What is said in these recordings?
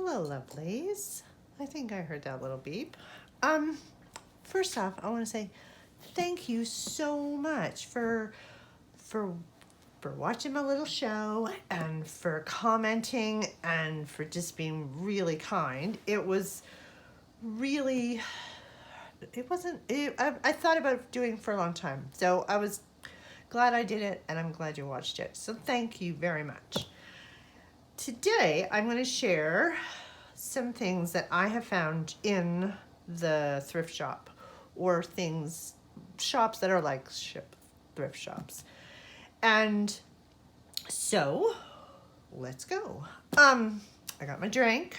Hello, lovelies. I think I heard that little beep. First off, I want to say thank you so much for watching my little show and for commenting and for just being really kind. It was really, I thought about doing it for a long time. So I was glad I did it and I'm glad you watched it. So thank you very much. Today, I'm going to share some things that I have found in the thrift shop or shops that are like thrift shops. And so, let's go. I got my drink.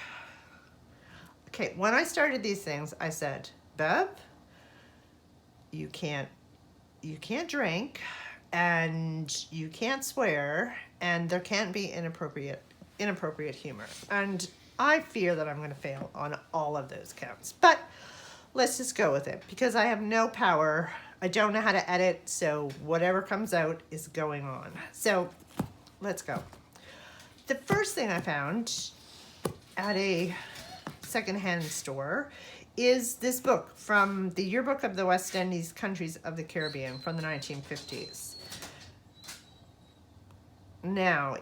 Okay, when I started these things, I said, Bev, you can't drink and you can't swear and there can't be inappropriate humor. And I fear that I'm going to fail on all of those counts. But let's just go with it because I have no power. I don't know how to edit, so whatever comes out is going on. So let's go. The first thing I found at a secondhand store is this book from the Yearbook of the West Indies Countries of the Caribbean from the 1950s. Now,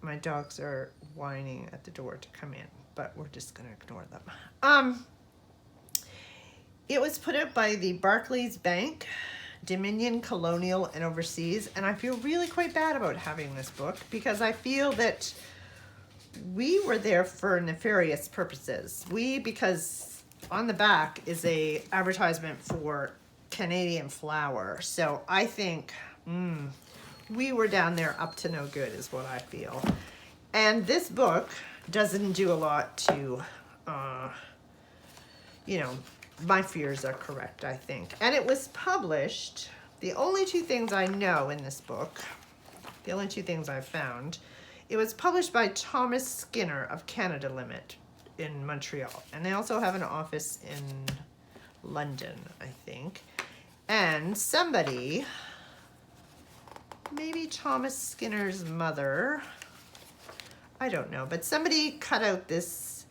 my dogs are whining at the door to come in, but we're just going to ignore them. It was put out by the Barclays Bank, Dominion, Colonial, and Overseas, and I feel really quite bad about having this book because I feel that we were there for nefarious purposes. Because on the back is a advertisement for Canadian flour, so I think, we were down there up to no good is what I feel. And this book doesn't do a lot to, my fears are correct, I think. And it was published, the only two things I know in this book, the only two things I've found, it was published by Thomas Skinner of Canada Limit in Montreal. And they also have an office in London, I think. And somebody, maybe Thomas Skinner's mother, I don't know, but somebody cut out this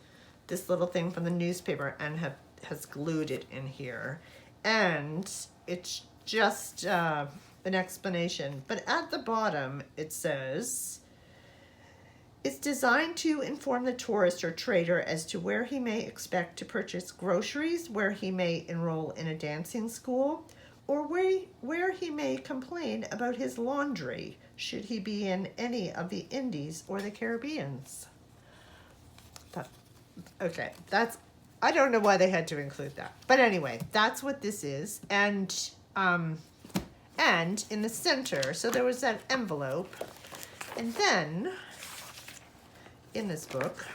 little thing from the newspaper and has glued it in here. And it's just an explanation. But at the bottom, it says, it's designed to inform the tourist or trader as to where he may expect to purchase groceries, where he may enroll in a dancing school, or where he may complain about his laundry should he be in any of the Indies or the Caribbeans. Okay, I don't know why they had to include that. But anyway, that's what this is. And in the center, so there was that envelope. And then, in this book,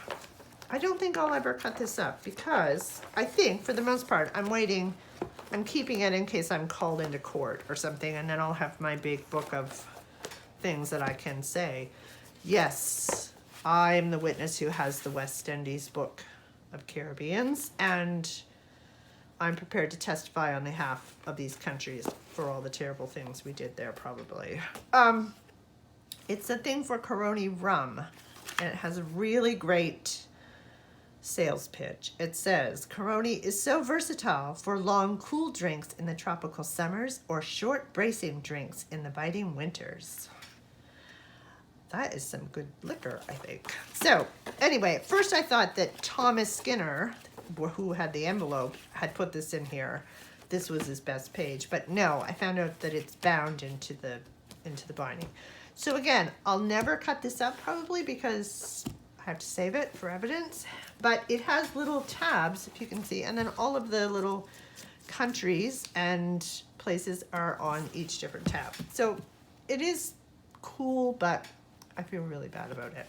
I don't think I'll ever cut this up because I think, for the most part, I'm keeping it in case I'm called into court or something, and then I'll have my big book of things that I can say. Yes, I'm the witness who has the West Indies Book of Caribbeans, and I'm prepared to testify on behalf of these countries for all the terrible things we did there, probably. It's a thing for Coroni rum, and it has a really great sales pitch. It says, Coroni is so versatile for long, cool drinks in the tropical summers or short, bracing drinks in the biting winters. That is some good liquor, I think. So, anyway, at first I thought that Thomas Skinner, who had the envelope, had put this in here. This was his best page. But no, I found out that it's bound into the binding. So again, I'll never cut this up probably because I have to save it for evidence. But it has little tabs, if you can see, and then all of the little countries and places are on each different tab. So it is cool, but I feel really bad about it.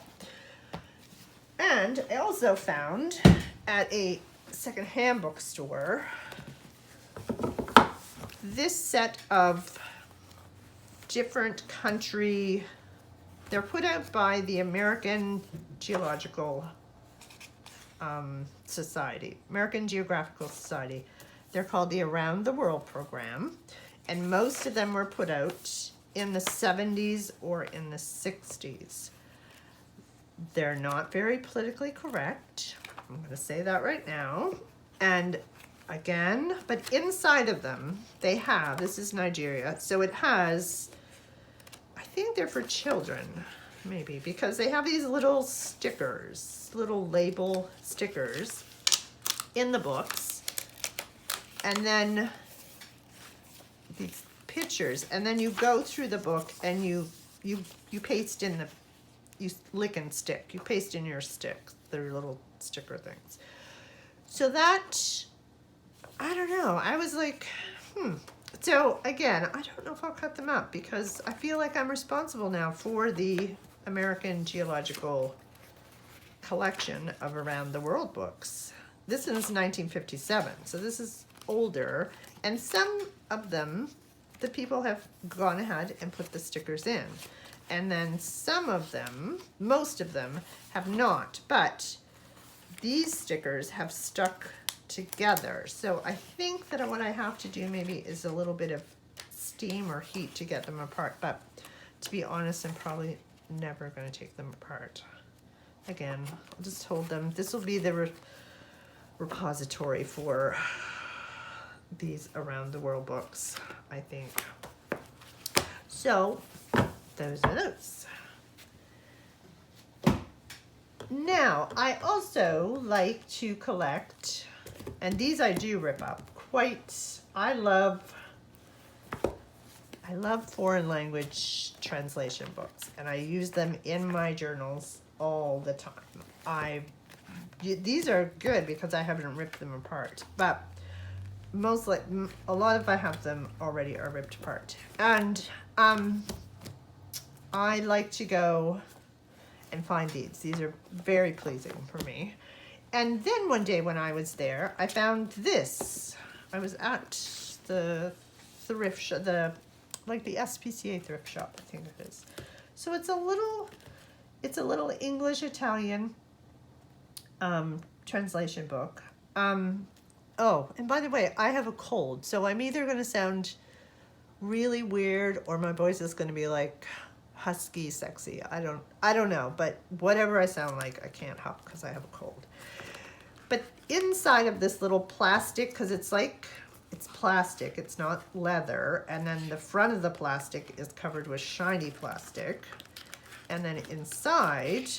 And I also found at a secondhand bookstore this set of different country, they're put out by the American Geographical Society. They're called the Around the World program, and most of them were put out in the 70s or in the 60s. They're not very politically correct. I'm going to say that right now. And again, but inside of them, they have, this is Nigeria, so it has, I think they're for children, maybe, because they have these little stickers, little label stickers in the books, and then these pictures, and then you go through the book and you paste in the, you lick and stick, you paste in your sticks, their little sticker things. So that, I don't know, I was like, So again, I don't know if I'll cut them up because I feel like I'm responsible now for the American Geological collection of around the world books. This is 1957, so this is older, and some of them, the people have gone ahead and put the stickers in. And then some of them, most of them, have not, but these stickers have stuck together. So I think that what I have to do maybe is a little bit of steam or heat to get them apart, but to be honest, I'm probably never going to take them apart. Again, I'll just hold them. This will be the repository for these around the world books, I think. So those are those. Now, I also like to collect, and these I do rip up quite. I love foreign language translation books, and I use them in my journals all the time. These are good because I haven't ripped them apart, but mostly a lot of I have them already are ripped apart, and I like to go and find these. These are very pleasing for me. And then one day when I was there, I found this. I was at the thrift shop, the SPCA thrift shop, I think it is. So it's a little English Italian translation book. Oh, and by the way, I have a cold, so I'm either going to sound really weird or my voice is going to be like husky sexy. I don't know, but whatever I sound like, I can't help because I have a cold. But inside of this little plastic, because it's plastic, it's not leather, and then the front of the plastic is covered with shiny plastic, and then inside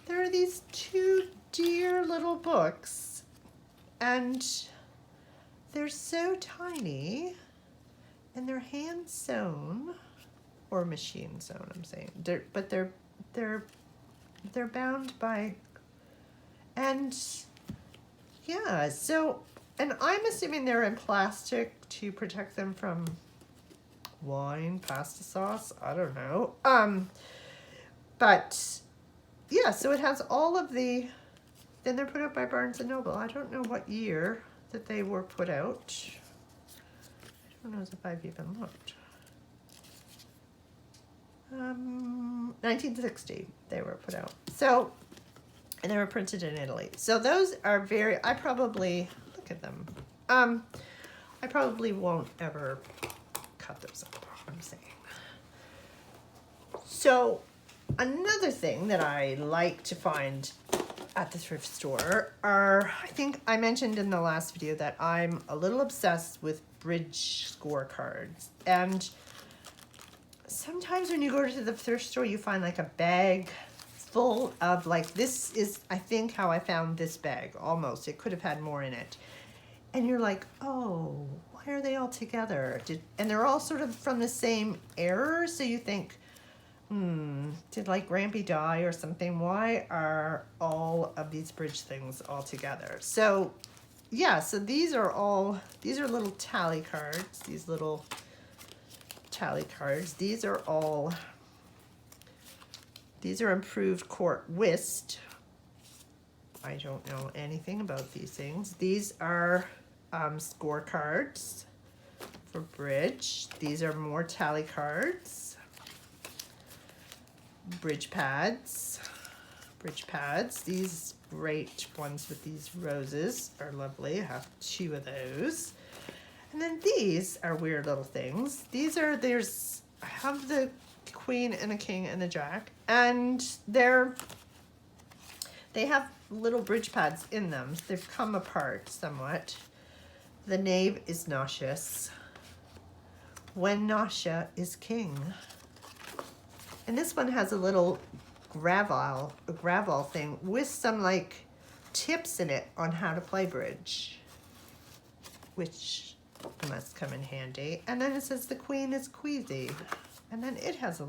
there are these two dear little books, and they're so tiny, and they're hand sewn or machine sewn, I'm saying. They're bound by, and yeah, so, and I'm assuming they're in plastic to protect them from wine, pasta sauce, I don't know. But yeah, so it has all of the, then they're put out by Barnes & Noble. I don't know what year that they were put out. I don't know if I've even looked. 1960 they were put out. So, and they were printed in Italy. So those are very, I probably, look at them. I probably won't ever cut those up, I'm saying. So another thing that I like to find at the thrift store are, I think I mentioned in the last video that I'm a little obsessed with bridge scorecards. And sometimes when you go to the thrift store, you find like a bag full of, like, this is, I think, how I found this bag, almost. It could have had more in it. And you're like, oh, why are they all together? And they're all sort of from the same era, so you think, did like Grampy die or something? Why are all of these bridge things all together? So yeah, so these are little tally cards, these little tally cards. These are improved court whist. I don't know anything about these things. These are scorecards for bridge. These are more tally cards. Bridge pads. These great ones with these roses are lovely. I have 2 of those. And then these are weird little things. I have the queen and a king and a jack, And they have little bridge pads in them. They've come apart somewhat. The knave is nauseous when nausea is king. And this one has a little gravel thing with some like tips in it on how to play bridge, which must come in handy. And then it says the queen is queasy. And then it has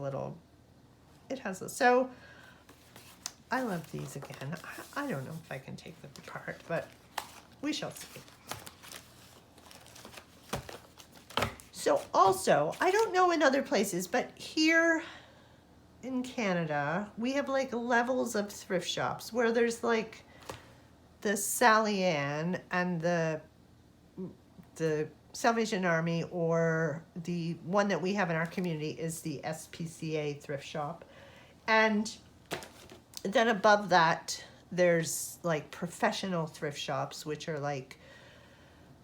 so I love these again. I don't know if I can take them apart, but we shall see. So also, I don't know in other places, but here in Canada, we have like levels of thrift shops where there's like the Sally Ann and the Salvation Army, or the one that we have in our community is the SPCA thrift shop. And then above that, there's like professional thrift shops, which are like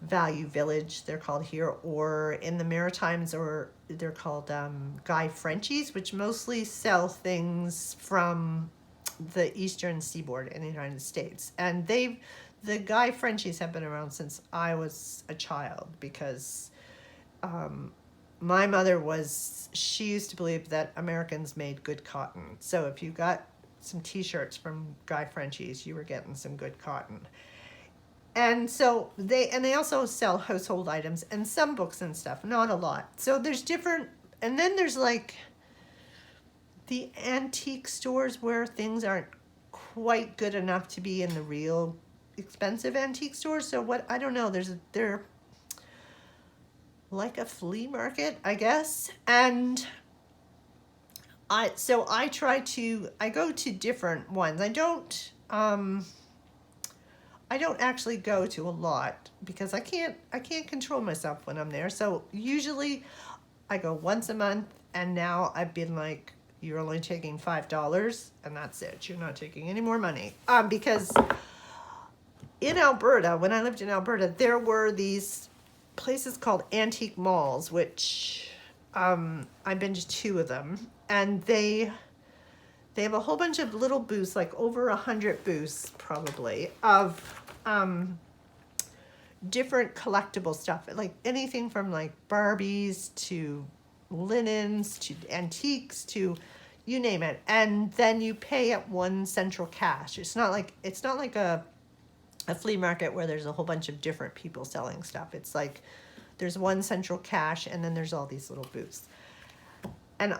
Value Village, they're called here, or in the Maritimes, or they're called Guy Frenchies, which mostly sell things from the eastern seaboard in the United States. And the Guy Frenchies have been around since I was a child, because my mother she used to believe that Americans made good cotton. So if you got some t-shirts from Guy Frenchies, you were getting some good cotton. And so they also sell household items and some books and stuff, not a lot. So there's different, and then there's like the antique stores where things aren't quite good enough to be in the real expensive antique stores. So I don't know, they're like a flea market, I guess. And I go to different ones. I don't actually go to a lot because I can't control myself when I'm there. So usually I go once a month, and now I've been like, you're only taking $5 and that's it. You're not taking any more money. Because in Alberta, when I lived in Alberta, there were these places called antique malls, which I've been to 2 of them, and they have a whole bunch of little booths, like over 100 booths probably, of different collectible stuff, like anything from like Barbies to linens to antiques to you name it. And then you pay at one central cash. It's not like a flea market where there's a whole bunch of different people selling stuff. It's like there's one central cash, and then there's all these little booths. And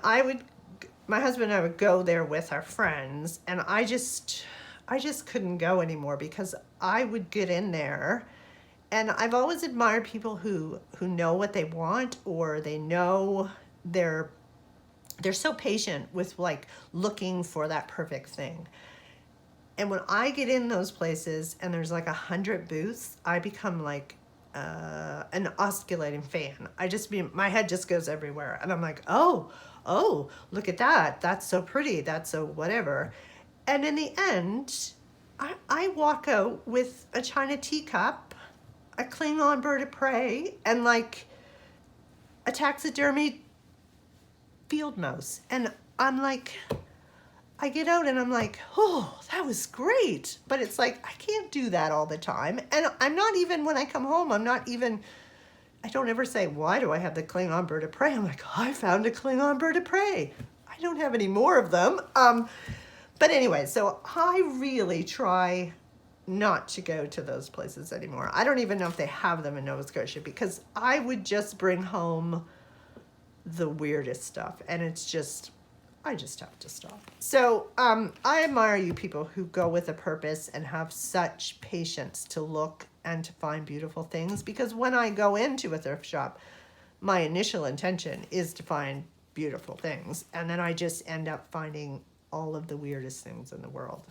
my husband and I would go there with our friends, and I just couldn't go anymore because I would get in there, and I've always admired people who know what they want, or they know they're so patient with like looking for that perfect thing. And when I get in those places and there's like 100 booths, I become like an osculating fan. My head just goes everywhere, and I'm like, oh, look at that. That's so pretty. That's so whatever. And in the end, I walk out with a China teacup, a Klingon bird of prey, and like a taxidermy field mouse. And I'm like, I get out and I'm like, oh, that was great. But it's like, I can't do that all the time. And I'm not even, when I come home, I don't ever say, why do I have the Klingon bird of prey? I'm like, I found a Klingon bird of prey. I don't have any more of them. But anyway, so I really try not to go to those places anymore. I don't even know if they have them in Nova Scotia, because I would just bring home the weirdest stuff, and I just have to stop. So I admire you people who go with a purpose and have such patience to look and to find beautiful things, because when I go into a thrift shop, my initial intention is to find beautiful things, and then I just end up finding all of the weirdest things in the world.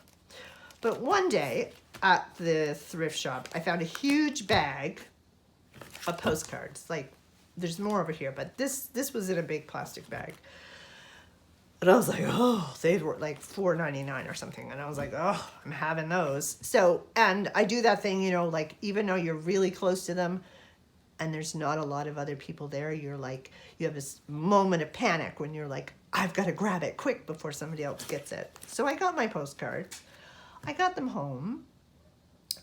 But one day at the thrift shop, I found a huge bag of postcards. Like, there's more over here, but this was in a big plastic bag. And I was like, oh, they were like $4.99 or something. And I was like, oh, I'm having those. So, and I do that thing, like, even though you're really close to them and there's not a lot of other people there, you're like, you have this moment of panic when you're like, I've got to grab it quick before somebody else gets it. So I got my postcards. I got them home.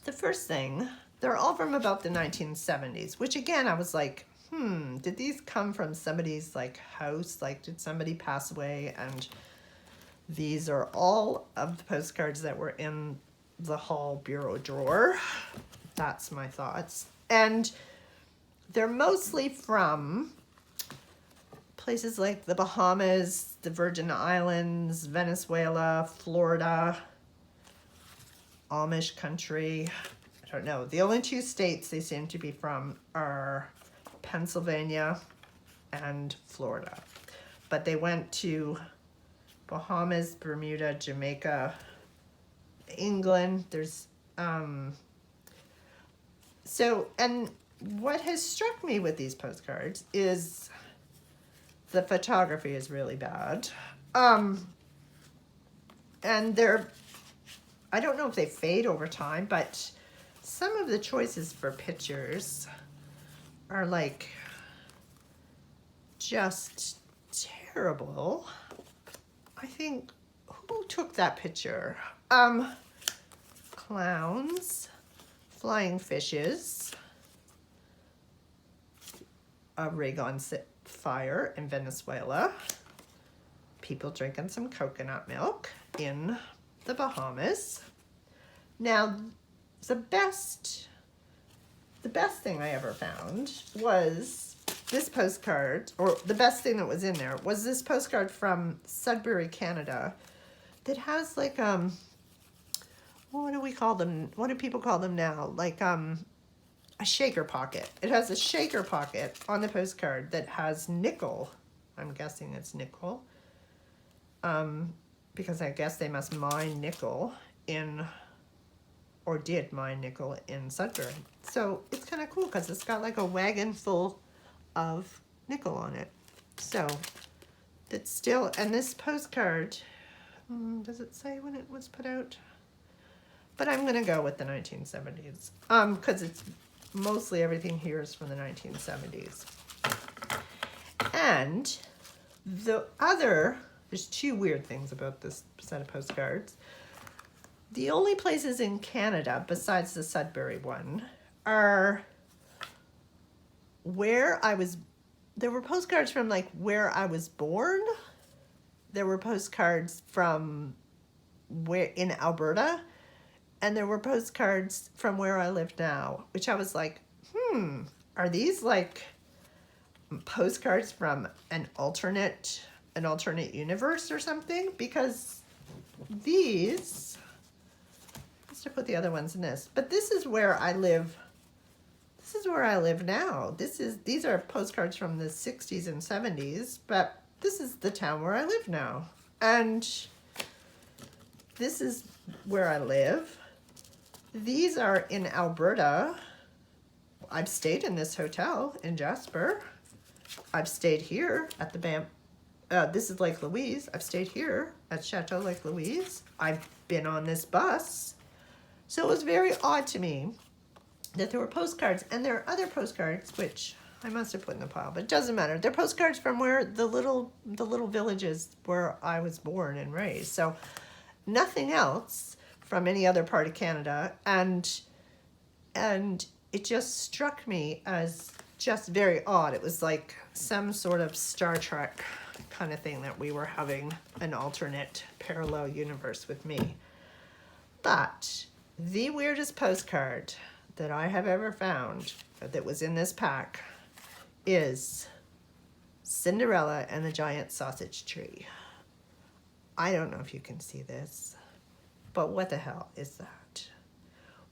The first thing, they're all from about the 1970s, which again, I was like, did these come from somebody's like house? Like, did somebody pass away? And these are all of the postcards that were in the hall bureau drawer. That's my thoughts. And they're mostly from places like the Bahamas, the Virgin Islands, Venezuela, Florida, Amish country. I don't know. The only two states they seem to be from are Pennsylvania and Florida. But they went to Bahamas, Bermuda, Jamaica, England. There's so, and what has struck me with these postcards is the photography is really bad. And they're, I don't know if they fade over time, but some of the choices for pictures are like just terrible. I think, who took that picture? Clowns, flying fishes, a rig on fire in Venezuela, people drinking some coconut milk in the Bahamas. Now, the best thing I ever found was this postcard, or the best thing that was in there was this postcard from Sudbury, Canada, that has like what do we call them? What do people call them now? Like a shaker pocket. It has a shaker pocket on the postcard that has nickel. I'm guessing it's nickel. Because I guess they must mine nickel in, or did mine nickel in Sudbury. So it's kind of cool because it's got like a wagon full of nickel on it. So it's still, and this postcard, does it say when it was put out? But I'm going to go with the 1970s because it's mostly everything here is from the 1970s. And the other, there's two weird things about this set of postcards. The only places in Canada besides the Sudbury one are where I was, there were postcards from like where I was born. There were postcards from where in Alberta. And there were postcards from where I live now, which I was like, are these like postcards from an alternate universe or something? Because these, I must have put the other ones in this, but this is where I live. This is where I live now. These are postcards from the 60s and 70s, but this is the town where I live now. And this is where I live. These are in Alberta. I've stayed in this hotel in Jasper. I've stayed here at the this is Lake Louise. I've stayed here at Chateau Lake Louise. I've been on this bus. So it was very odd to me that there were postcards, and there are other postcards, which I must have put in the pile, but it doesn't matter. They're postcards from where the little villages where I was born and raised. So nothing else from any other part of Canada, and it just struck me as just very odd. It was like some sort of Star Trek kind of thing that we were having an alternate parallel universe with me. But the weirdest postcard that I have ever found that was in this pack is Cinderella and the Giant Sausage Tree. I don't know if you can see this, but what the hell is that?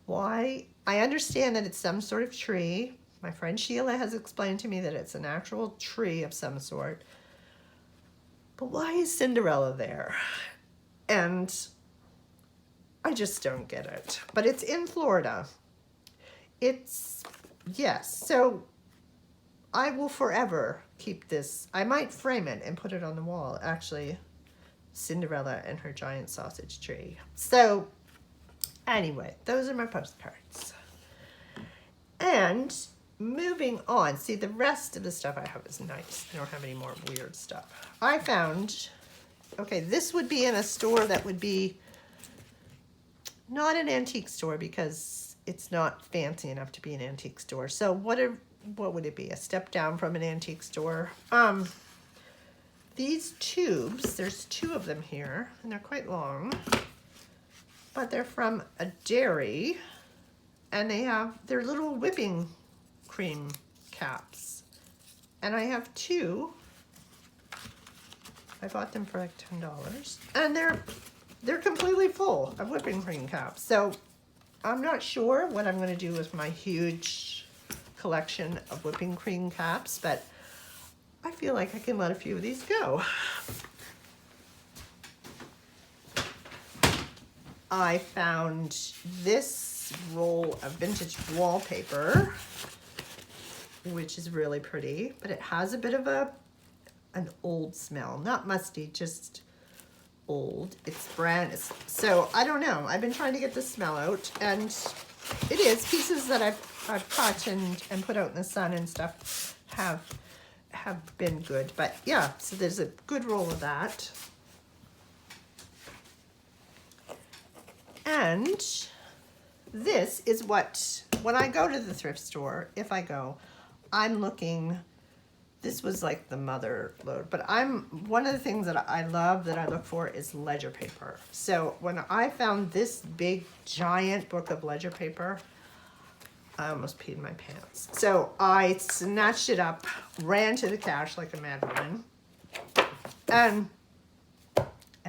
Why? I understand that it's some sort of tree. My friend Sheila has explained to me that it's an actual tree of some sort. But why is Cinderella there? And I just don't get it. But it's in Florida. Yes, so I will forever keep this. I might frame it and put it on the wall, actually. Cinderella and her giant sausage tree. So anyway, those are my postcards. And moving on. See, the rest of the stuff I have is nice. I don't have any more weird stuff. I found, okay, this would be in a store that would be not an antique store because it's not fancy enough to be an antique store. So what would it be? A step down from an antique store. These tubes, there's 2 of them here, and they're quite long, but they're from a dairy, and they're little whipping cream caps. And I have 2. I bought them for like $10, and they're completely full of whipping cream caps. So I'm not sure what I'm going to do with my huge collection of whipping cream caps, but I feel like I can let a few of these go. I found this roll of vintage wallpaper, which is really pretty, but it has a bit of an old smell. Not musty, just old. It's brand, so I don't know. I've been trying to get the smell out, and it is pieces that I've cut and put out in the sun and stuff have been good. But yeah, so there's a good roll of that. And this is what, when I go to the thrift store, if I go, I'm looking, this was like the mother load, but one of the things that I love that I look for is ledger paper. So when I found this big giant book of ledger paper, I almost peed my pants. So I snatched it up, ran to the cash like a mad woman, and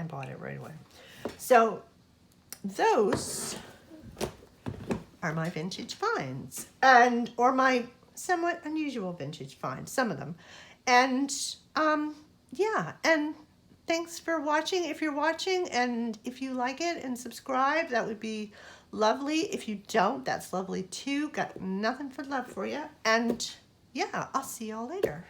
bought it right away. So those are my vintage finds, or my somewhat unusual vintage finds, some of them. And yeah, and thanks for watching. If you're watching, and if you like it and subscribe, that would be lovely. If you don't, that's lovely too. Got nothing for love for you. And yeah, I'll see y'all later.